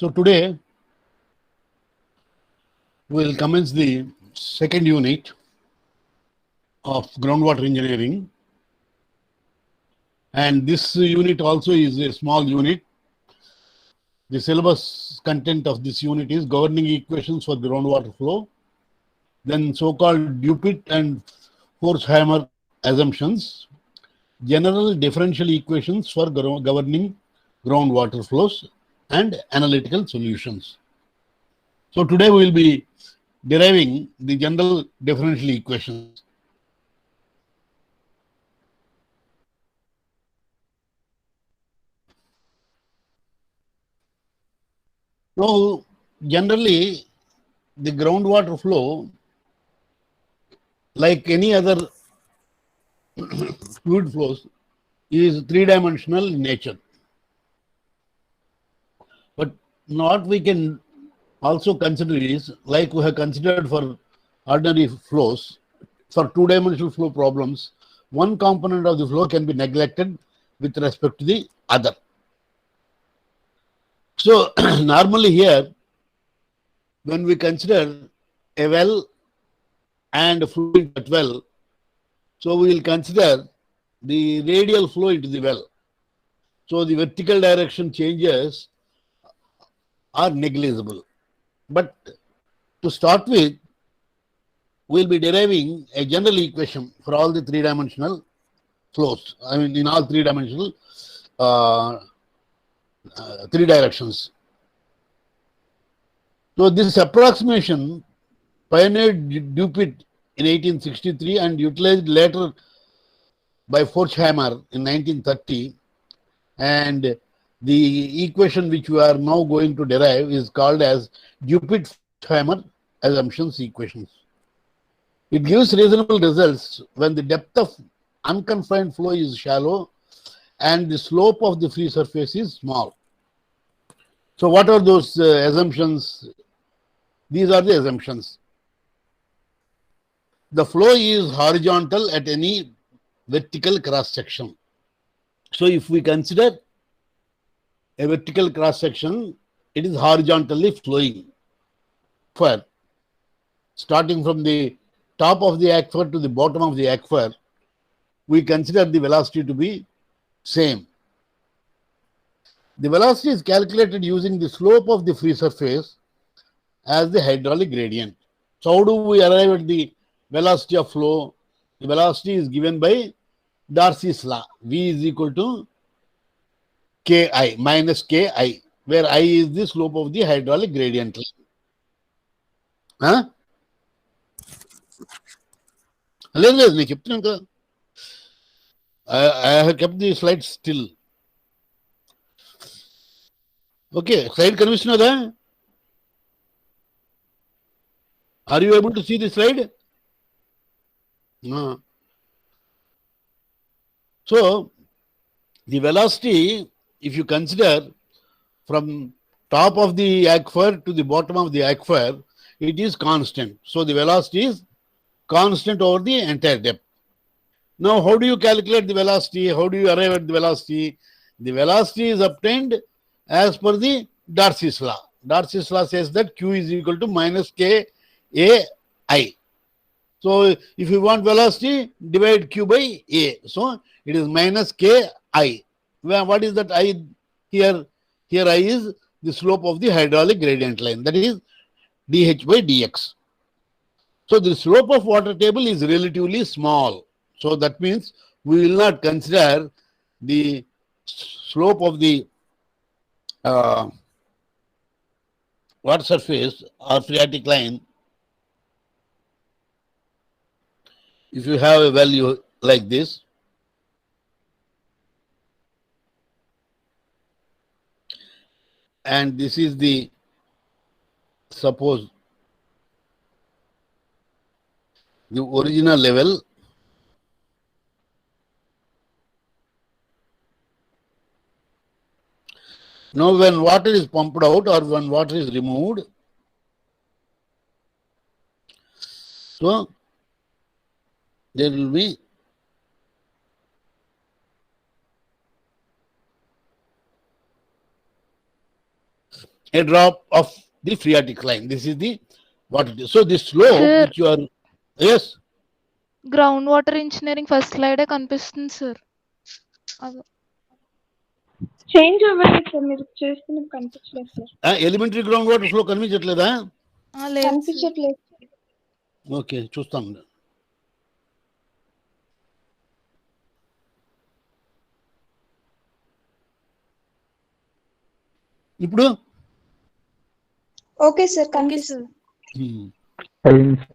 So today we will commence the second unit of groundwater engineering, and this unit also is a small unit. The syllabus content of this unit is governing equations for groundwater flow, then so-called Dupuit and Forchheimer assumptions, general differential equations for governing groundwater flows, and analytical solutions. So today we will be deriving the general differential equations. Now, generally, the groundwater flow, like any other fluid flows, is three-dimensional in nature. But what we can also consider is, like we have considered for ordinary flows, for two-dimensional flow problems, one component of the flow can be neglected with respect to the other. So normally here, when we consider a well and flow into that well, so we will consider the radial flow into the well. So the vertical direction changes are negligible. But to start with, we'll be deriving a general equation for all the three-dimensional flows. I mean, in all three-dimensional three directions. So this approximation pioneered Dupuit in 1863 and utilized later by Forchheimer in 1930, and the equation which we are now going to derive is called as Dupuit-Forchheimer assumptions equations. It gives reasonable results when the depth of unconfined flow is shallow and the slope of the free surface is small. So what are those assumptions? These are the assumptions. The flow is horizontal at any vertical cross section. So if we consider a vertical cross section, it is horizontally flowing. For starting from the top of the aquifer to the bottom of the aquifer, we consider the velocity to be same. The velocity is calculated using the slope of the free surface as the hydraulic gradient. So how do we arrive at the velocity of flow? The velocity is given by Darcy's law. V is equal to Ki minus Ki, where I is the slope of the hydraulic gradient. Huh? I have kept the slides still. Okay, slide conventional. Are you able to see the slide? No. So, the velocity, if you consider from top of the aquifer to the bottom of the aquifer, it is constant. So, the velocity is constant over the entire depth. Now, how do you calculate the velocity? How do you arrive at the velocity? The velocity is obtained as per the Darcy's law. Darcy's law says that Q is equal to minus K A I. So, if you want velocity, divide Q by A. So, it is minus K I. What is that I here? Here I is the slope of the hydraulic gradient line, that is dH by dx. So, the slope of water table is relatively small. So, that means we will not consider the slope of the water surface or phreatic line if you have a value like this. And this is the, suppose, the original level. Now, when water is pumped out or when water is removed, so there will be a drop of the phreatic line. This is the what it is. So the slope Sir. which you are, yes, ground water engineering first స్లైడే కనిపిస్తుంది sir. Change అవ్వలేదు sir, మీరు చేస్తున్నది కనిపించలేదు sir. Elementary ground water flow కనిపించట్లేదా? లేదు sir. కనిపించట్లేదు. Okay, చూస్తాం. ఇప్పుడు ఓకే సార్, ఓకే కనిపిస్తుంది. Sir.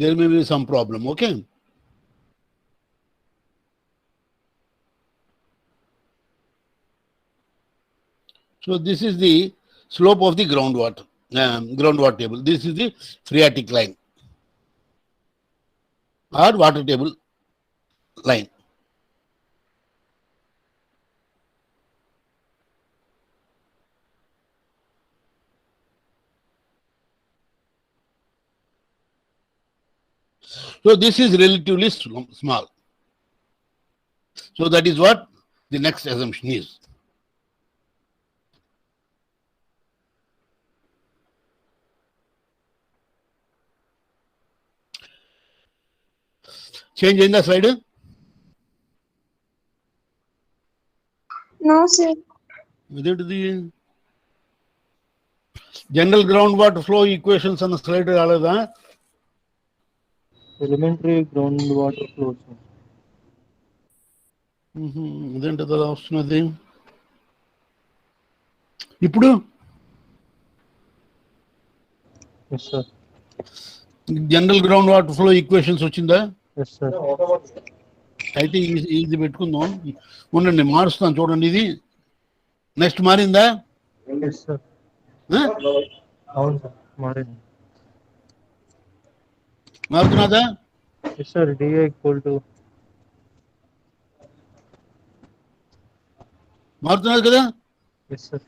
there may be some problem. Okay, so this is the slope of the groundwater table. This is the phreatic line or water table line. So this is relatively small. So that is what the next assumption is. Change in the slide? No sir. Without the general groundwater flow equations on the slide, elementary groundwater flow. ఇదేంటి కదా వస్తున్నది ఇప్పుడు? Yes sir. General ground water flow equations వచ్చిందా? Yes sir. అయితే ఇది పెట్టుకుందాం. ఉండండి, మారుస్తాను చూడండి. ఇది నెక్స్ట్ మారిందా? Yes sir. అవును సార్, మారింది. మారుతున్నదా? Yes sir, dA equal to మారుతున్నది కదా? yes sir.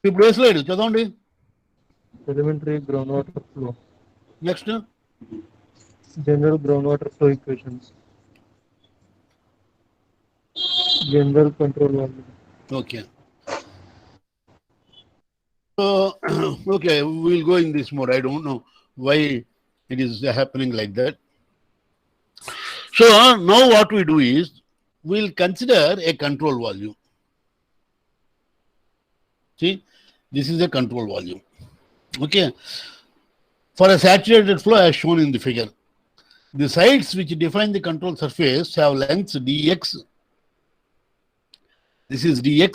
ఇప్పుడు ఏ స్లైడ్ చదవండి. Elementary groundwater flow. Next General groundwater flow equations. General control volume. Okay. So okay, we will go in this mode. I don't know why it is happening like that. So now what we do is we will consider a control volume. See, this is a control volume. Okay, for a saturated flow as shown in the figure, the sides which define the control surface have lengths dx. This is dx,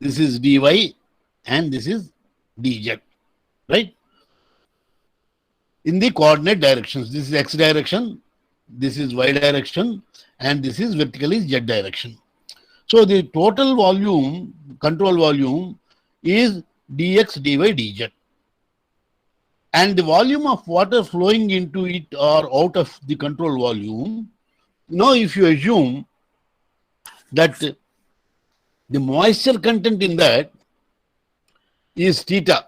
this is dy, and this is dz, right? In the coordinate directions, this is x direction, this is y direction, and this is vertically z direction. So the total volume, control volume, is dx, dy, dz. And the volume of water flowing into it or out of the control volume, now if you assume that the moisture content in that is theta.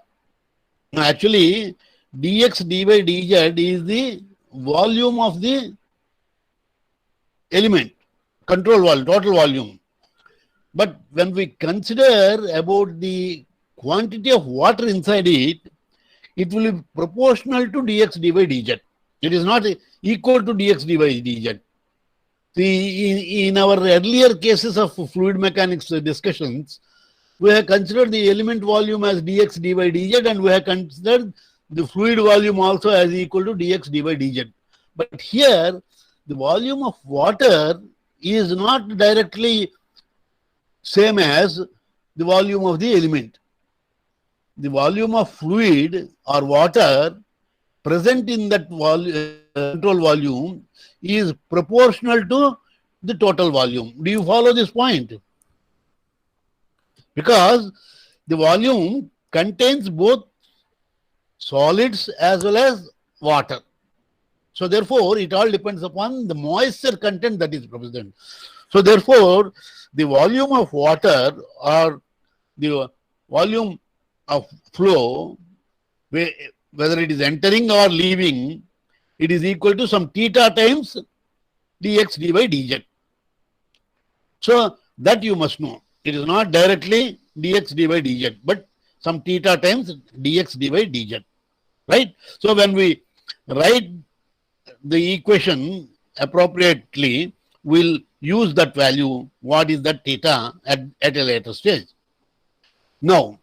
Now actually dx, dy, dz is the volume of the element, control volume, total volume. But when we consider about the quantity of water inside it, it will be proportional to dx, dy, dz. It is not equal to dx, dy, dz. See, in our earlier cases of fluid mechanics discussions, we have considered the element volume as dx, dy, dz, and we have considered the fluid volume also as equal to dx, dy, dz. But here, the volume of water is not directly same as the volume of the element. The volume of fluid or water present in that control volume is proportional to the total volume. Do you follow this point? Because the volume contains both solids as well as water. So therefore, it all depends upon the moisture content that is present. So therefore, the volume of water or the volume of flow, whether it is entering or leaving, it is equal to some theta times dx dy dz. So that you must know. It is not directly dx dy dz, but some theta times dx dy dz. Right? So when we write the equation appropriately, we'll use that value, what is that theta at a later stage. Now,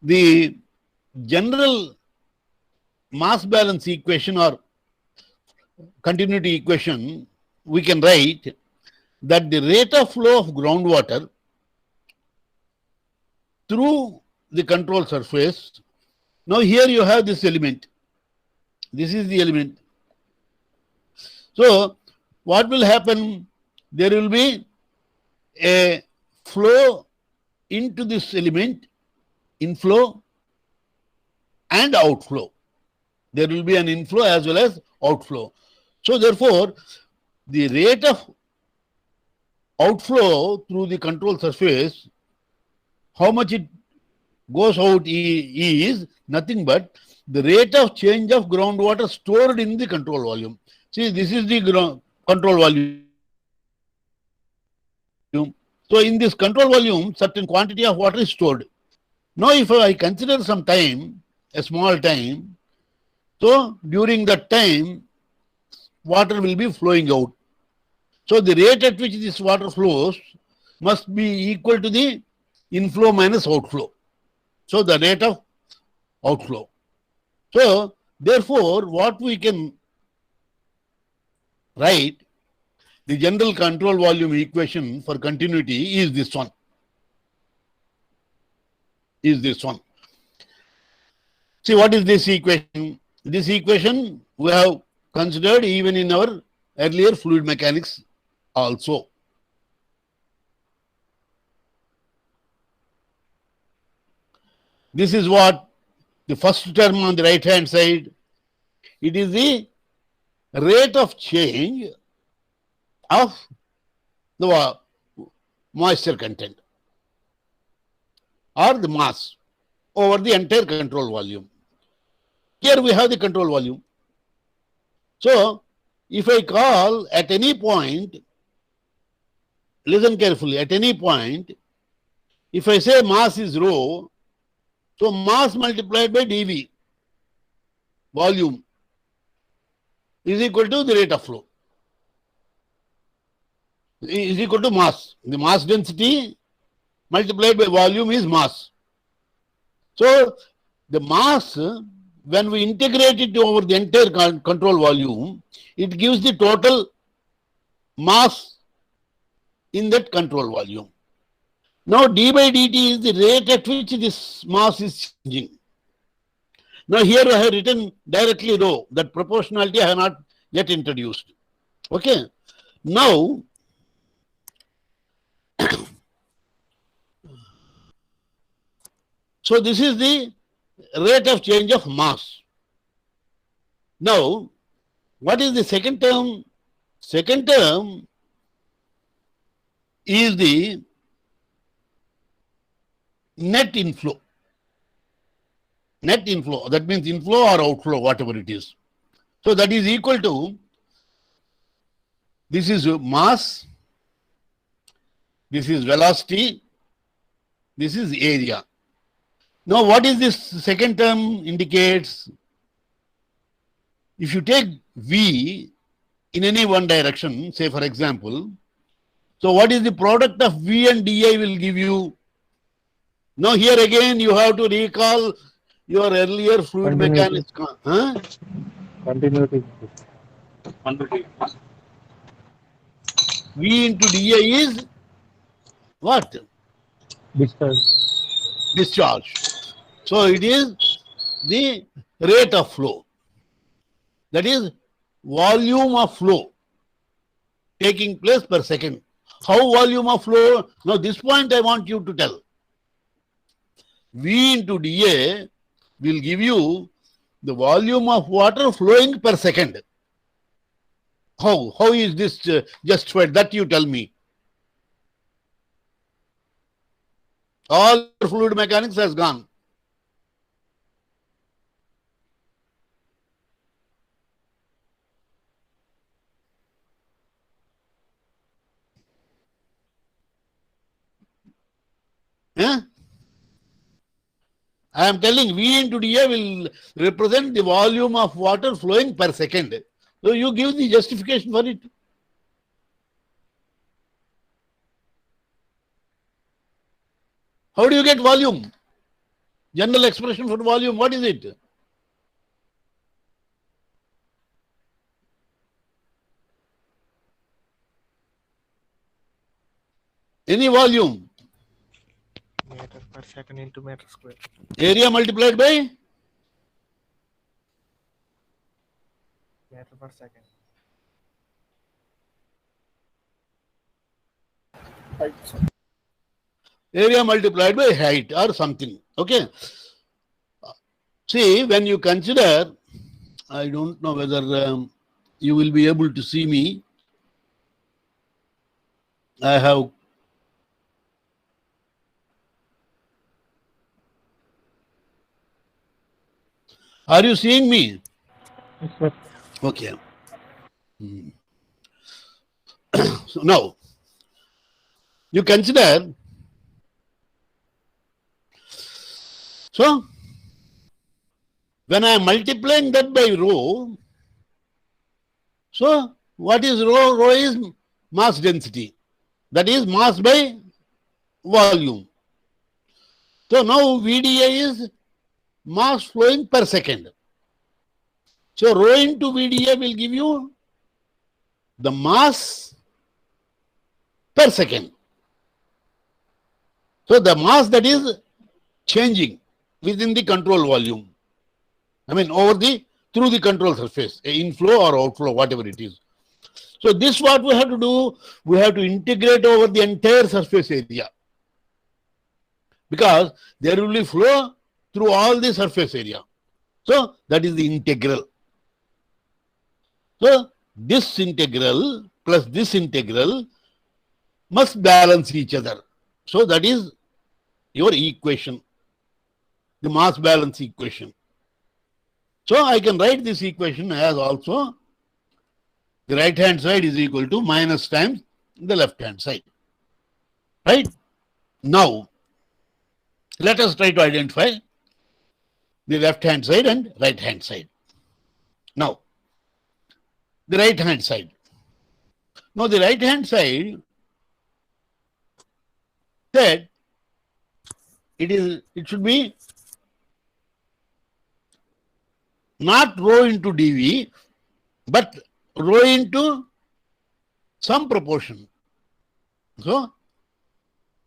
the general mass balance equation or continuity equation, we can write that the rate of flow of groundwater through the control surface. Now here you have this element. This is the element. So what will happen? There will be a flow into this element, inflow and outflow. There will be an inflow as well as outflow. So therefore, the rate of outflow through the control surface, how much it goes out is nothing but the rate of change of groundwater stored in the control volume. See, this is the control volume. So in this control volume, certain quantity of water is stored. Now if I consider some time, a small time, so during that time, water will be flowing out. So the rate at which this water flows must be equal to the inflow minus outflow. So the rate of outflow. So therefore, what we can write, the general control volume equation for continuity is this one. See, what is this equation? This equation we have considered even in our earlier fluid mechanics also. This is what the first term on the right hand side, it is the rate of change of the moisture content or the mass over the entire control volume. Here we have the control volume. So if I call at any point, listen carefully, at any point, if I say mass is rho, so mass multiplied by dV, volume, is equal to the rate of flow, is equal to mass. The mass density multiplied by volume is mass. So the mass, when we integrate it over the entire control volume, it gives the total mass in that control volume. Now d by dt is the rate at which this mass is changing. Now here I have written directly rho, that proportionality I have not yet introduced. Okay. Now so this is the rate of change of mass. Now, what is the second term? Second term is the net inflow. Net inflow, that means inflow or outflow, whatever it is. So that is equal to, this is mass, this is velocity, this is area. Now what is this second term indicates? If you take V in any one direction, say for example, so what is the product of V and dI will give you? Now here again you have to recall your earlier fluid mechanics. Huh? Continuity. V into dI is what? Discharge. Discharge. So it is the rate of flow. That is volume of flow taking place per second. How volume of flow? Now this point I want you to tell. V into dA will give you the volume of water flowing per second. How is this justified? That you tell me. All fluid mechanics has gone. Yeah? I am telling V into dA will represent the volume of water flowing per second. So you give the justification for it. How do you get volume? General expression for volume, what is it? Any volume. Meter per second into meter square. Area multiplied by Meter per second. area multiplied by height or something. Okay. See, when you consider, I don't know whether you will be able to see me. I have Are you seeing me? Yes, sir. Okay. So now, you consider, so when I am multiplying that by rho, so what is rho? Rho is mass density. That is mass by volume. So now VDA is mass flowing per second. So rho into VDA will give you the mass per second. So the mass that is changing within the control volume. I mean through the control surface, inflow or outflow, whatever it is. So this what we have to do, we have to integrate over the entire surface area. Because there will be flow through all the surface area. So that is the integral. So this integral plus this integral must balance each other. So that is your equation, the mass balance equation. So I can write this equation as also the right hand side is equal to minus times the left hand side. Right? Now, let us try to identify the left hand side and right hand side. Now, the right hand side. Now, the right hand side said it should be not rho into dV, but rho into some proportion. So,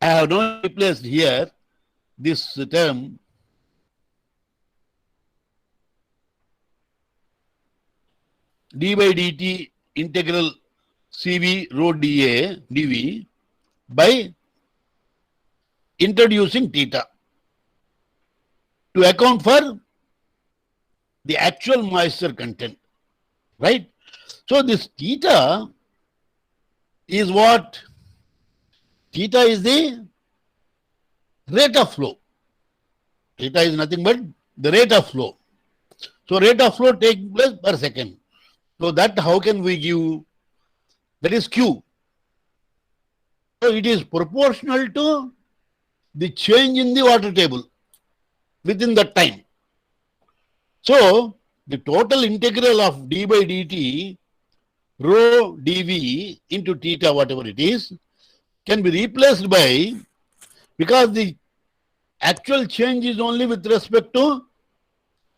I have now replaced here this term d by dt integral CV rho dA dV by introducing theta to account for the actual moisture content, right? So this theta is what? Theta is the rate of flow. Theta is nothing but the rate of flow. So rate of flow takes place per second. So that how can we give? That is Q. So it is proportional to the change in the water table within that time. So the total integral of d by dt rho dV into theta, whatever it is, can be replaced by, because the actual change is only with respect to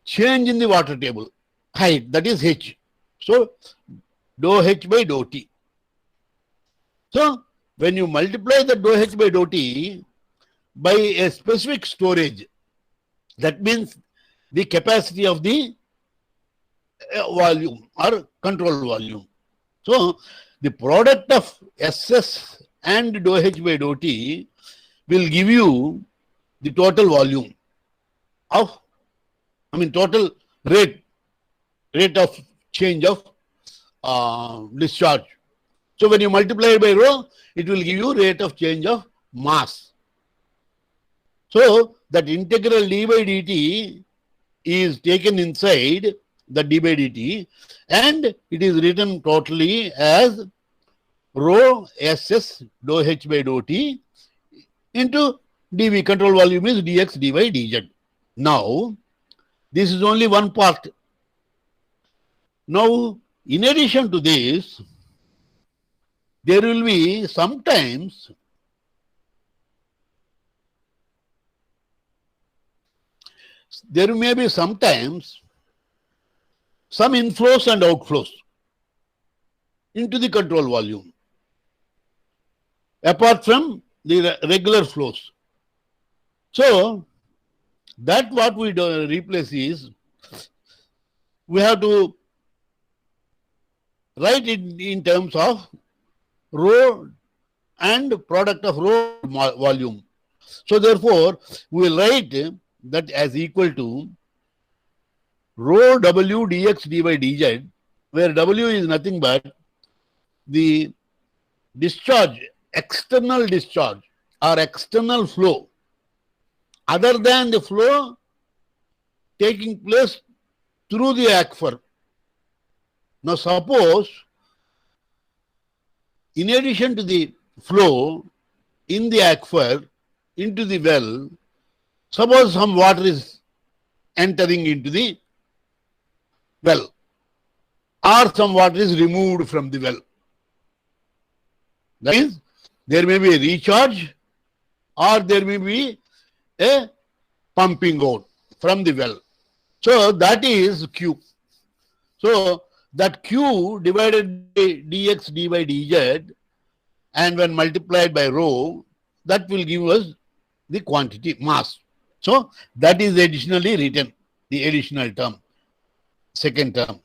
change in the water table height, that is H. So dou H by dou T. So when you multiply the dou H by dou T by a specific storage, that means the capacity of the volume or control volume. So the product of SS and dou H by dou T will give you the total volume of, total rate of change of discharge. So when you multiply by rho, it will give you rate of change of mass. So that integral d by dt is taken inside the d by dt and it is written totally as rho ss dou h by dou t into dv. Control volume is dx dy dz. Now, this is only one part. Now, in addition to this, there will be sometimes some inflows and outflows into the control volume apart from the regular flows. So that what we do replace is we have to write it in terms of rho and product of rho volume. So therefore we will write that as equal to rho w dx dy dz, where w is nothing but the discharge, external discharge or external flow other than the flow taking place through the aquifer. Now suppose in addition to the flow in the aquifer into the well, suppose some water is entering into the well or some water is removed from the well. That is, there may be a recharge or there may be a pumping out from the well. So that is Q. So that Q divided by dx dy dz and when multiplied by rho, that will give us the quantity mass. So that is additionally written, the additional term, second term.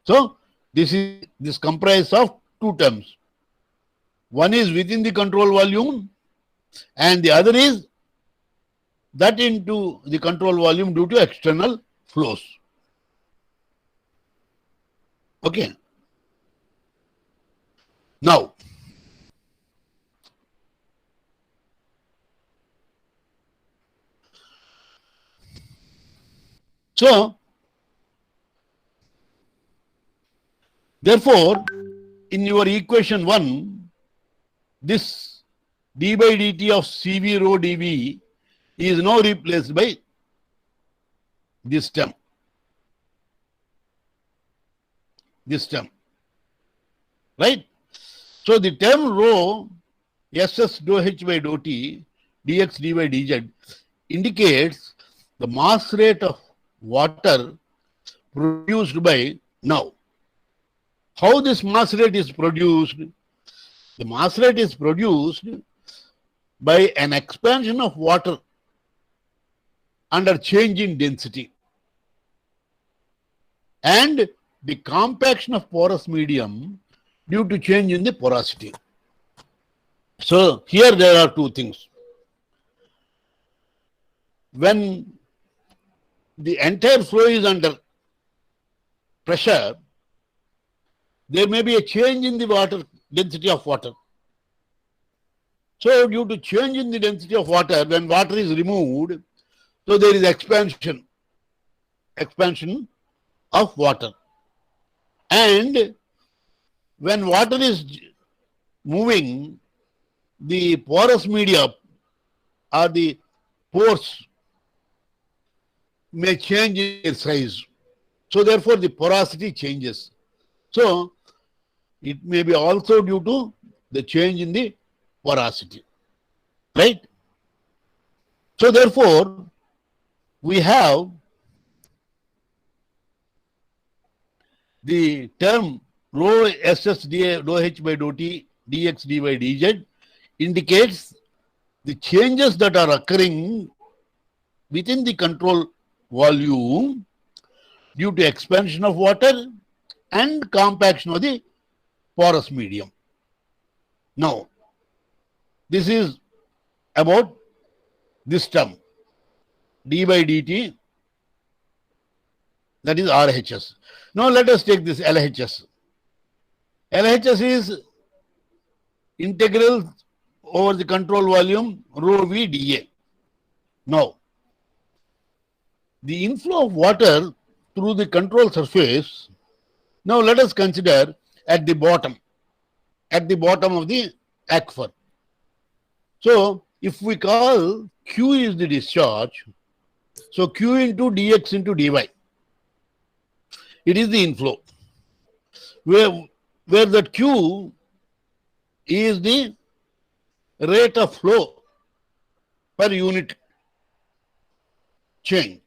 So this comprises of two terms. One is within the control volume and the other is that into the control volume due to external flows. Okay. Now, so therefore, in your equation 1, this d by dt of Cv rho dV is now replaced by this term. This term. Right? So the term rho ss dou h by dou t dx dy dz indicates the mass rate of water produced by now. How this mass rate is produced? The mass rate is produced by an expansion of water under change in density and the compaction of porous medium due to change in the porosity. So here there are two things. When the entire flow is under pressure, there may be a change in the water density of water. So due to change in the density of water, when water is removed, so there is expansion of water. And when water is moving, the porous media or the pores may change in their size. So therefore the porosity changes. So it may be also due to the change in the porosity. Right? So therefore we have the term rho ss dou h by dou t dx dy dz indicates the changes that are occurring within the control volume due to expansion of water and compaction of the porous medium. Now, this is about this term d by dt, that is RHS. Now let us take this LHS. LHS is integral over the control volume rho v dA. Now, the inflow of water through the control surface. Now let us consider at the bottom of the aquifer. So if we call Q is the discharge, so Q into dx into dy, it is the inflow, where that Q is the rate of flow per unit change.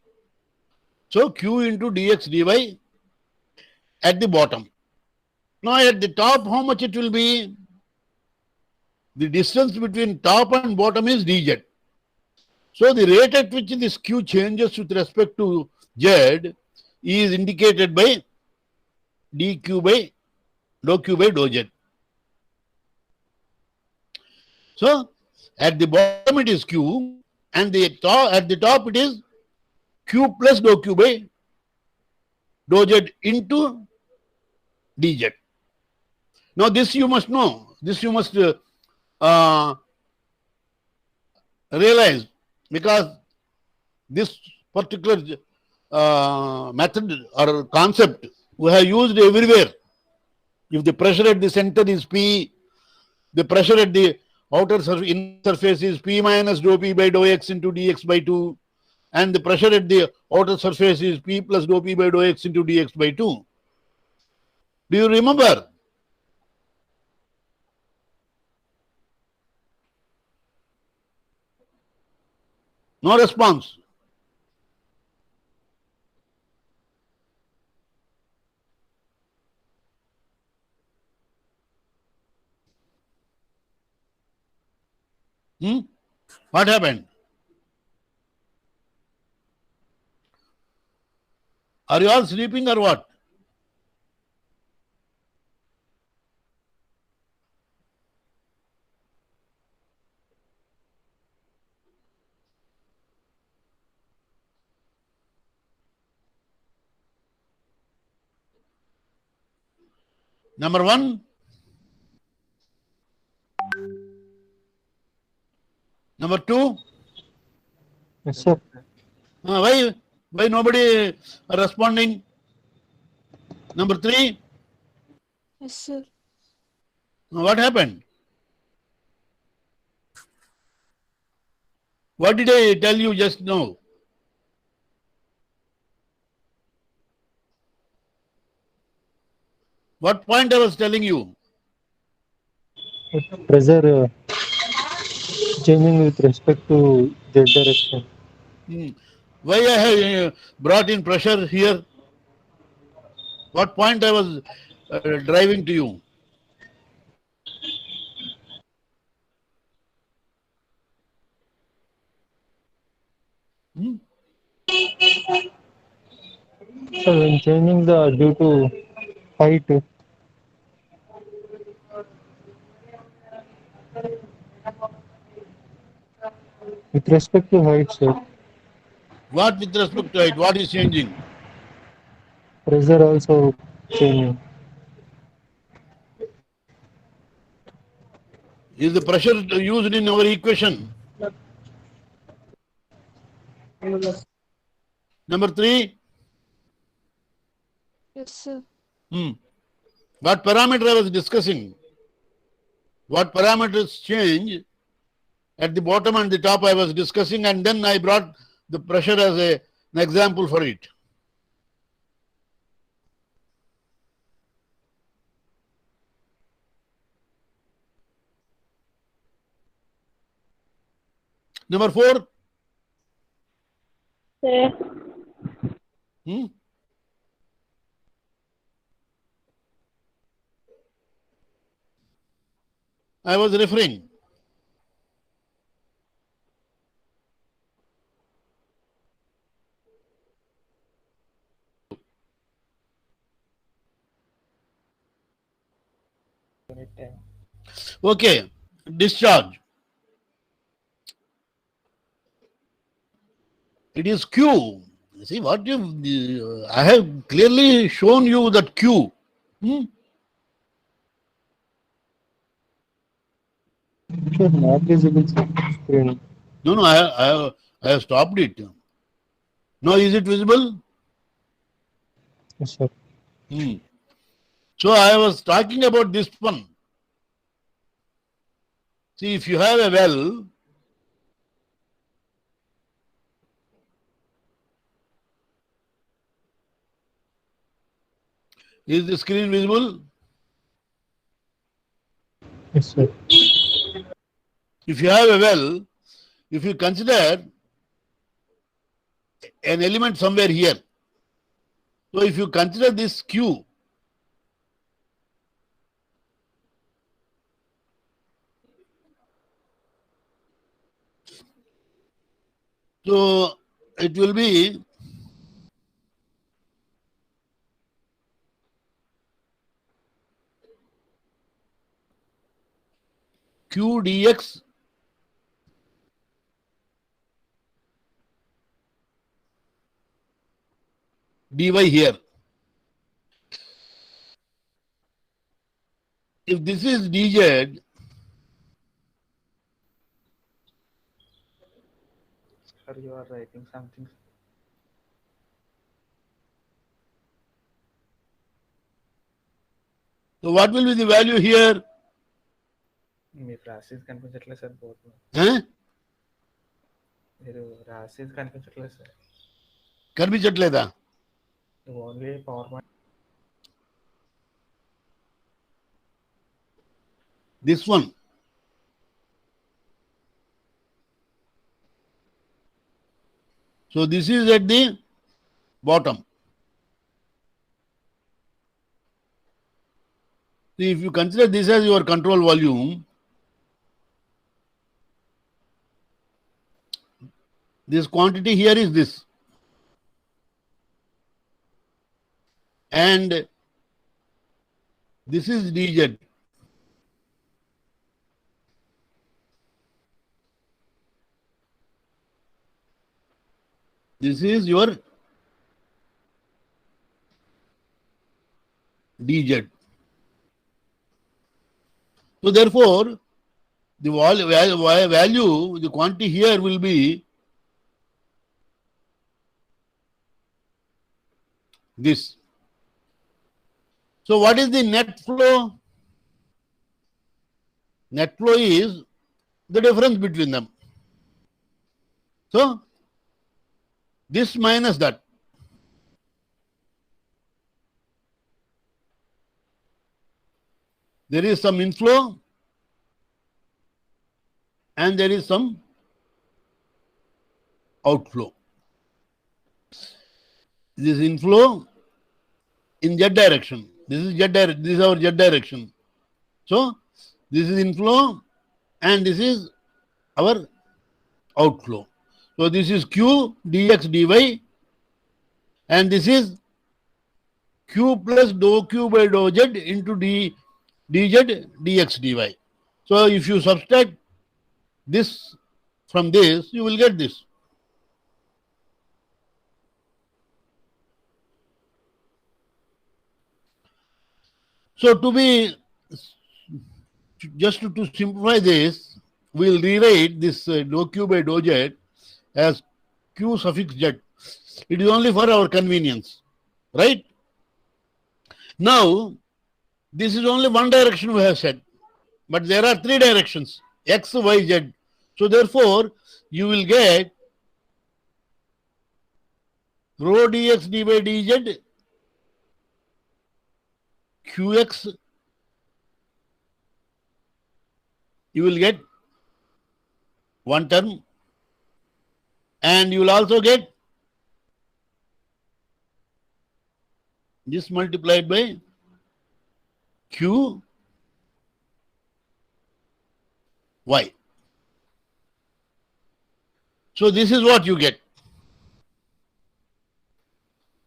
So Q into dx dy at the bottom. Now at the top, how much it will be? The distance between top and bottom is dz. So the rate at which this Q changes with respect to z is indicated by dq by dou q by dou z. So at the bottom it is Q, and at the top it is Q plus dou q by dou z into dz. Now this you must know. This you must realize, because this particular method or concept we have used everywhere. If the pressure at the center is P, the pressure at the outer surface is P minus dou P by dou x into dx by 2, and the pressure at the outer surface is P plus dou P by dou x into dx by 2. Do you remember? No response. What happened? Are you all sleeping or what? Number one. Number two. Yes, sir. Why nobody responding? Number three. Yes, sir. What happened? What did I tell you just now? What point I was telling you? Pressure changing with respect to z direction. Why I have brought in pressure here? What point I was driving to you? So when changing the due to height, with respect to height, sir, What with respect to it? What is changing? pressure also changing. Is the pressure used in our equation? Number three. Yes, sir. What parameter I was discussing? What parameters change at the bottom and the top I was discussing, and then I brought the pressure as an example for it. Number four. Sir, I was referring. Okay, discharge. It is Q. See what you, I have clearly shown you that Q. Sure, not visible screen. No, I have stopped it. Now is it visible? Yes, sir. So I was talking about this one. See, if you have a well, is the screen visible? Yes, sir. If you have a well, if you consider an element somewhere here, so if you consider this Q, so it will be Q dx dy here. If this is dz, Sir, you are writing something. so what will be the value here? మీ రాశిస్ కనిపించట్లేదు sir బోర్డులో. Huh? మీరు రాశిస్ కనిపించట్లేదు sir. కనిపించట్లేదా? Only power point. This one. So this is at the bottom. See, if you consider this as your control volume, this quantity here is this. And this is dz. This is your dz. So therefore, the value, the quantity here will be this. So what is the net flow? Net flow is the difference between them. So this minus that. There is some inflow and there is some outflow. This inflow in z direction. This is this is our z direction. So this is inflow and this is our outflow. So this is Q dx dy and this is Q plus dou Q by dou z into dz dx dy. So if you subtract this from this, you will get this. So just to simplify this, we will rewrite this dou Q by dou z as Q suffix z. It is only for our convenience, right? Now, this is only one direction we have said, but there are three directions, x, y, z. So therefore, you will get rho dx dy dz qx, you will get one term, and you will also get this multiplied by q y. So this is what you get.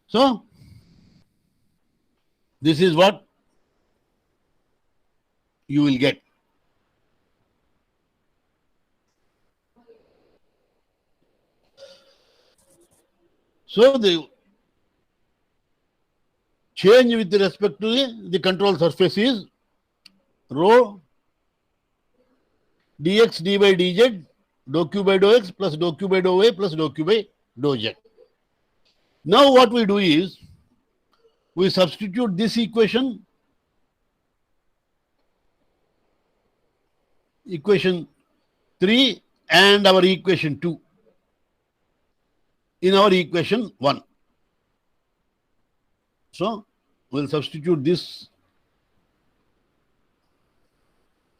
So this is what you will get. So the change with respect to the control surface is rho dx dy dz dou q by dou x plus dou q by dou y plus dou q by dou z. Now what we do is we substitute this equation 3 and our equation 2 in our equation 1. So we'll substitute this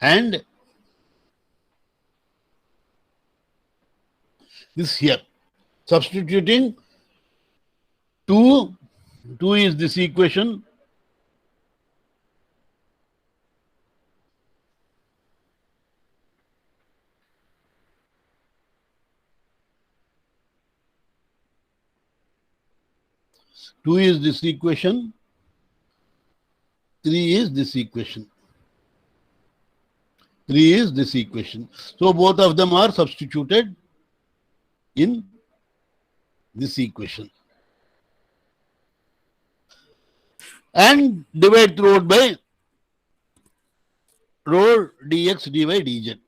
and this here. Substituting 2 is this equation, two is this equation, 3 is this equation. 3 is this equation. So both of them are substituted in this equation. And divide throughout by rho dx dy dz.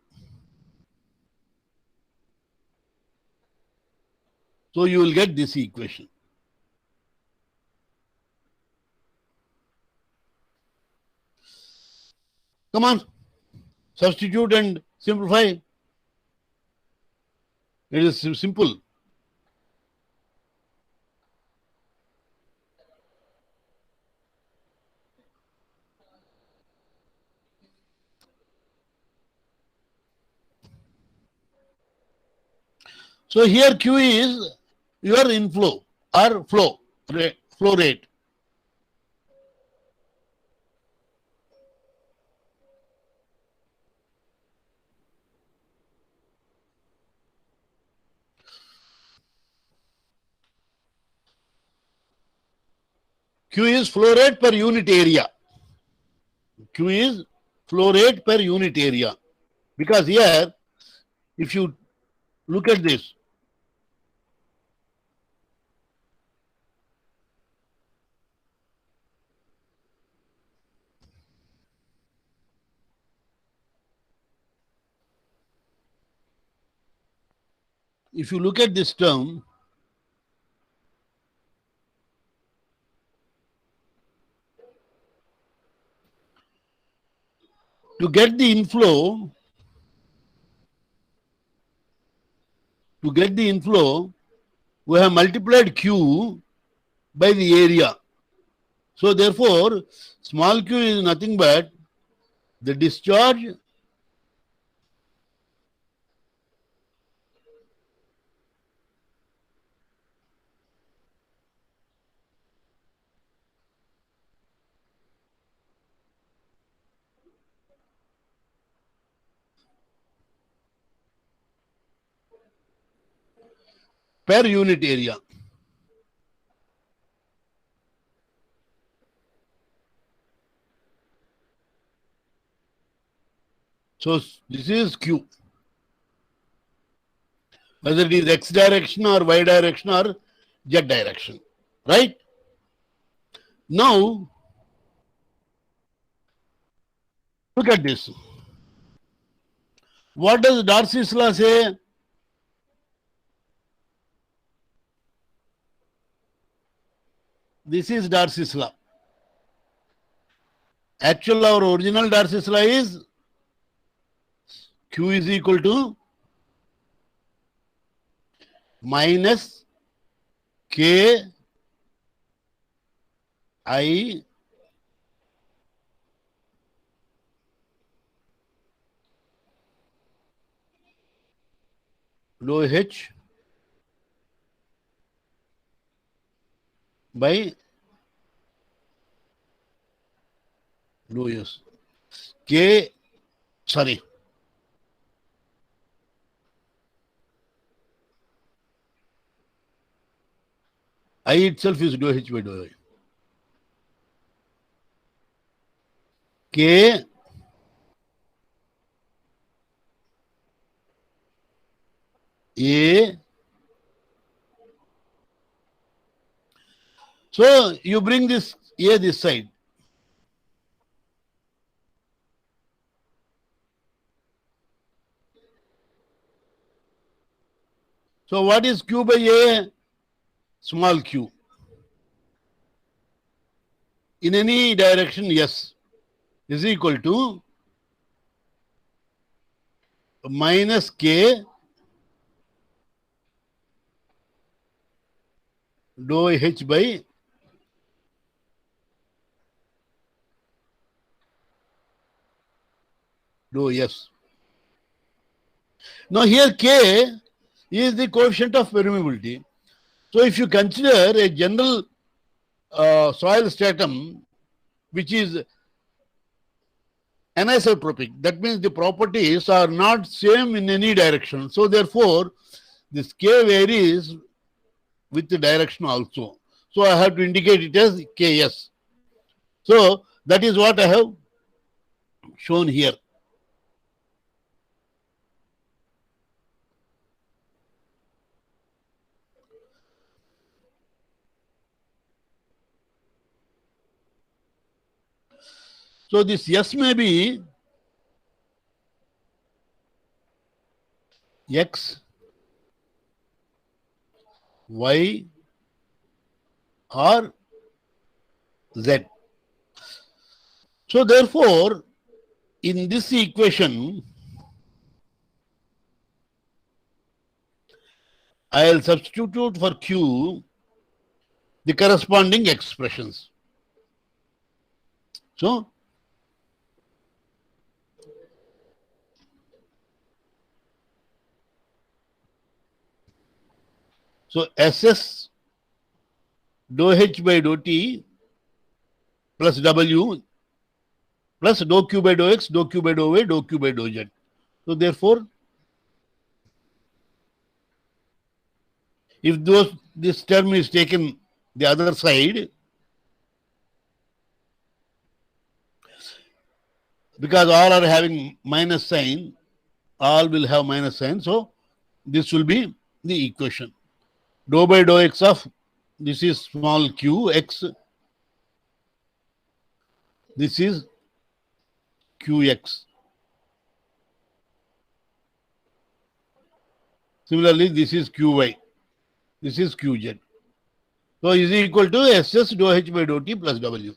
So you will get this equation. Come on, substitute and simplify. It is simple. So here Q is your inflow or flow rate. Q is flow rate per unit area. Q is flow rate per unit area. Because here, if you look at this, if you look at this term, to get the inflow, we have multiplied Q by the area. So therefore, small q is nothing but the discharge per unit area. So this is Q. Whether it is X direction or Y direction or Z direction. Right? Now, look at this. What does Darcy's law say? This is Darcy's law. Actual, our original Darcy's law is Q is equal to minus K I dou H by dou S. K, sorry. I itself is dou H by dou I. K A. So you bring this A this side. So what is Q by A? Small q. In any direction, yes, is equal to minus K dou H by dou S. Now here K is the coefficient of permeability. So if you consider a general soil stratum which is anisotropic, that means the properties are not same in any direction. So therefore, this K varies with the direction also. So I have to indicate it as Ks. So that is what I have shown here. So this S may be X, Y, or Z. So therefore, in this equation, I will substitute for Q the corresponding expressions. So SS dou H by dou T plus W plus dou Q by dou X, dou Q by dou Y, dou Q by dou Z. So therefore, if this term is taken the other side, because all are having minus sign, all will have minus sign. So this will be the equation. Dou by dou X of, this is small q x, this is qx. Similarly, this is qy, this is qz. So is equal to SS dou H by dou T plus W.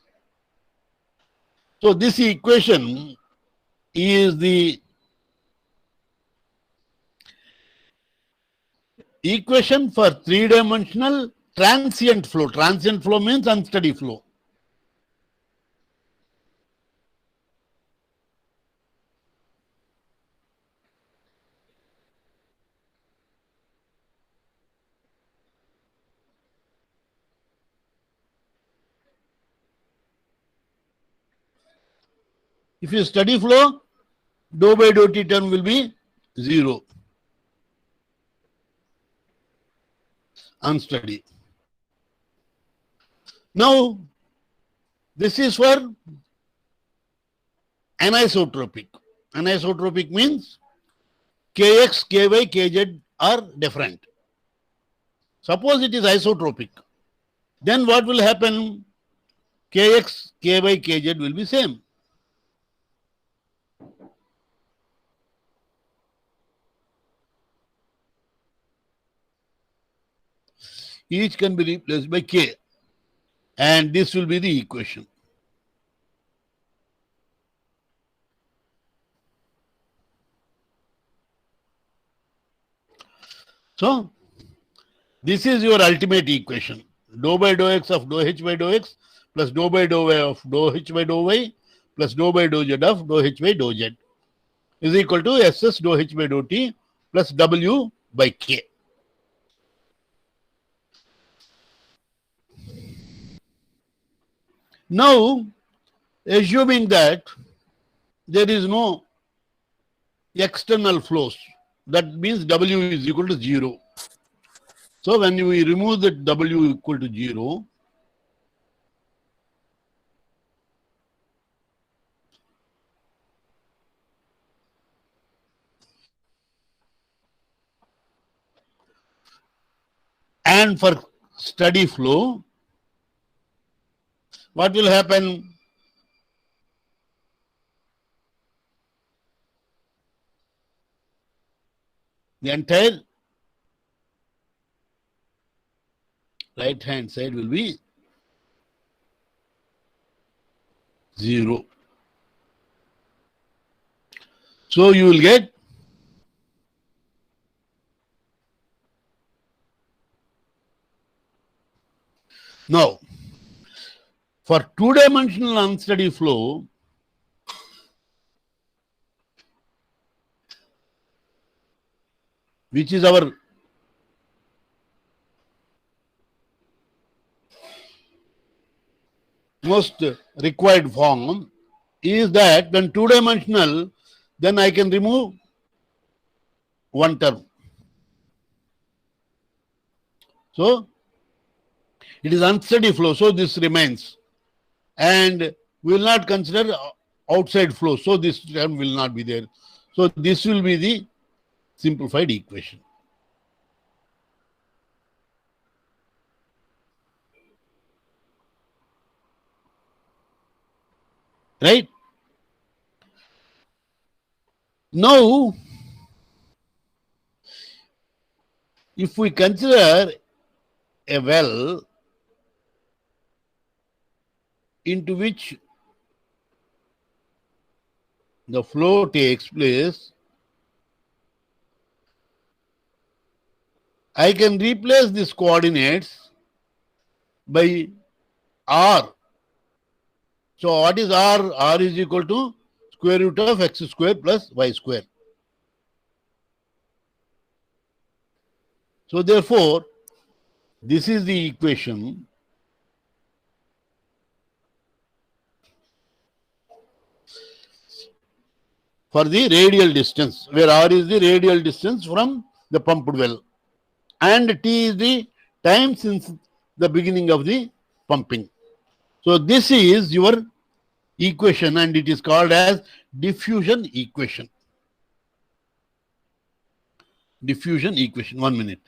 So this equation is the equation for three-dimensional transient flow. Transient flow means unsteady flow. If you study flow, dou by dou T term will be 0. Unsteady. Now, this is for anisotropic. Anisotropic means Kx, Ky, Kz are different. Suppose it is isotropic. Then what will happen? Kx, Ky, Kz will be same. Each can be replaced by K. And this will be the equation. So, this is your ultimate equation. Dou by dou X of dou H by dou X plus dou by dou Y of dou H by dou Y plus dou by dou Z of dou H by dou Z is equal to SS dou H by dou T plus W by K. Now, assuming that there is no external flows, that means W is equal to 0. So when we remove the W equal to 0, and for steady flow, what will happen? The entire right hand side will be 0. So you will get now for two-dimensional unsteady flow, which is our most required form, is that when two-dimensional, then I can remove one term. So it is unsteady flow, so this remains. And we will not consider outside flow, so this term will not be there. So this will be the simplified equation. Right? Now, if we consider a well into which the flow takes place, I can replace these coordinates by r. So what is r? R is equal to square root of x square plus y square. So therefore, this is the equation for the radial distance, where r is the radial distance from the pumped well and t is the time since the beginning of the pumping. So this is your equation and it is called as diffusion equation. Diffusion equation. 1 minute.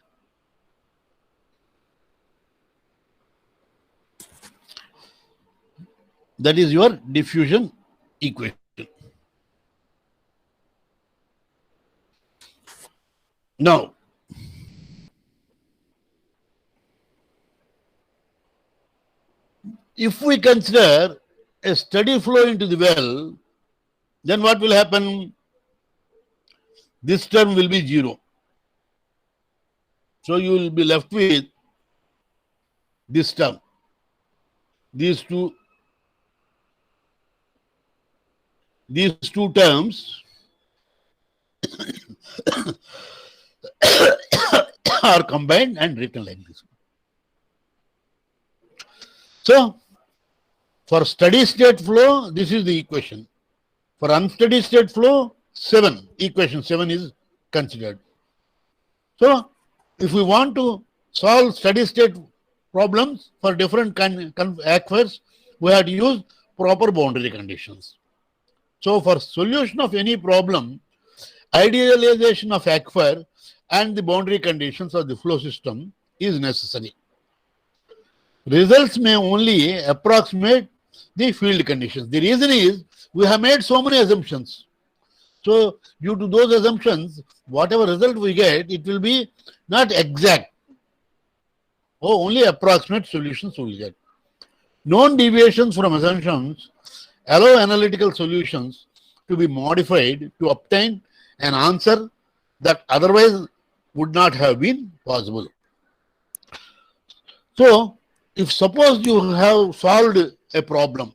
That is your diffusion equation. Now, if we consider a steady flow into the well, then what will happen? This term will be 0. So you will be left with this term. These two terms are combined and written like this. So, for steady state flow, this is the equation. For unsteady state flow, equation 7 is considered. So, if we want to solve steady state problems for different aquifers, we have to use proper boundary conditions. So, for solution of any problem, idealization of aquifer and the boundary conditions of the flow system is necessary. Results may only approximate the field conditions. The reason is we have made so many assumptions. So, due to those assumptions, whatever result we get, it will be not exact. Only approximate solutions we will get. Known deviations from assumptions allow analytical solutions to be modified to obtain an answer that otherwise would not have been possible. So, if suppose you have solved a problem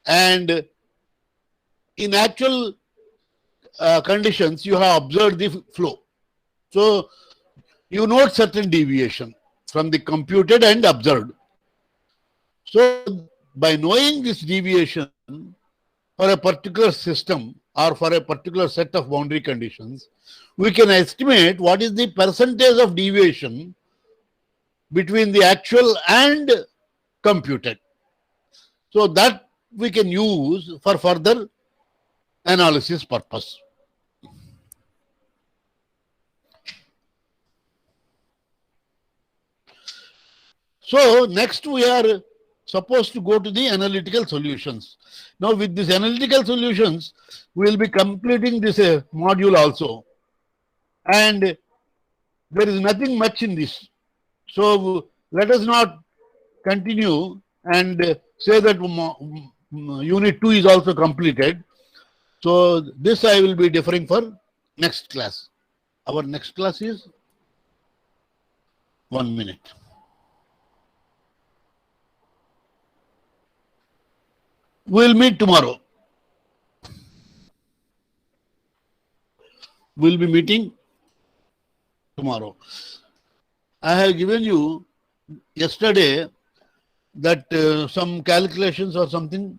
and in actual conditions you have observed the flow. So, you note certain deviation from the computed and observed. So, by knowing this deviation for a particular system or for a particular set of boundary conditions, we can estimate what is the percentage of deviation between the actual and computed. So that we can use for further analysis purpose. So next we are supposed to go to the analytical solutions. Now with these analytical solutions, we will be completing this module also. And there is nothing much in this. So let us not continue and say that unit 2 is also completed. So this I will be deferring for next class. Our next class is 1 minute. We'll meet tomorrow. We'll be meeting tomorrow. I have given you yesterday that some calculations or something.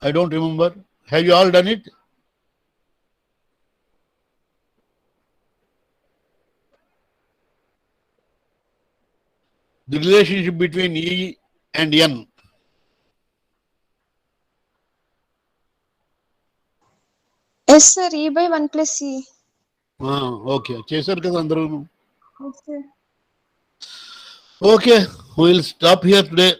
I don't remember. Have you all done it? The relationship between E and N. Yes, sir. E by 1 plus E. Okay. చేశారు కదా అందరూ. Yes, sir. Okay. We'll stop here today.